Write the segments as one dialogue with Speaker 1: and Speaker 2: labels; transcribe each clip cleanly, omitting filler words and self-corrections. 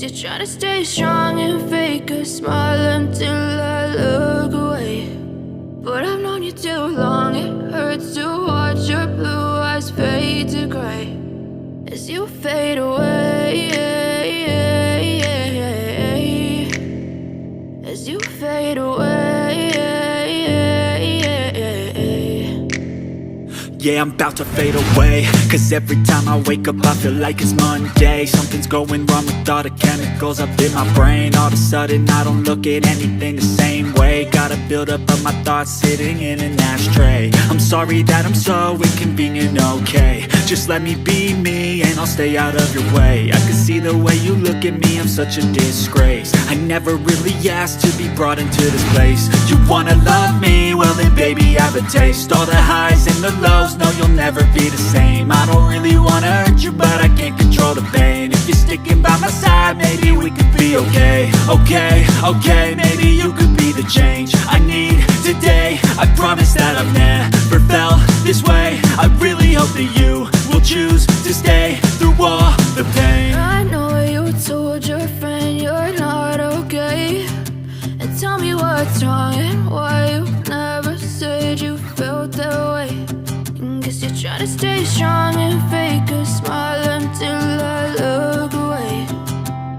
Speaker 1: you're trying to stay strong and fake a smile until I look away. But I've known you too long, it hurts to watch your blue eyes fade to gray as you fade away, as you fade away.
Speaker 2: Yeah, I'm about to fade away, cause every time I wake up I feel like it's Monday. Something's going wrong with all the chemicals up in my brain. All of a sudden I don't look at anything the same way. Got a buildup of my thoughts sitting in an ashtray. I'm sorry that I'm so inconvenient, okay. Just let me be me and I'll stay out of your way. I can see the way you look at me, I'm such a disgrace. I never really asked to be brought into this place. You wanna love me? Well then baby, have a taste. All the highs and the lows, no, you'll never be the same. I don't really wanna hurt you, but I can't control the pain. If you're sticking by my side, maybe we could be okay. Okay, maybe you could be the change I need today. I promise that I've never felt this way. I really hope that you will choose to stay through all the pain.
Speaker 1: I know you told your friend you're not okay, and tell me what's wrong and why you never said you felt that way. Guess you're trying to stay strong and fake a smile until I look away.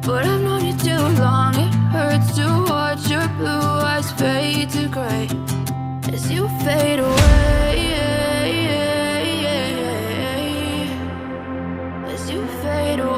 Speaker 1: But I've known you too long, it hurts to watch your blue eyes fade to gray as you fade away, as you fade away.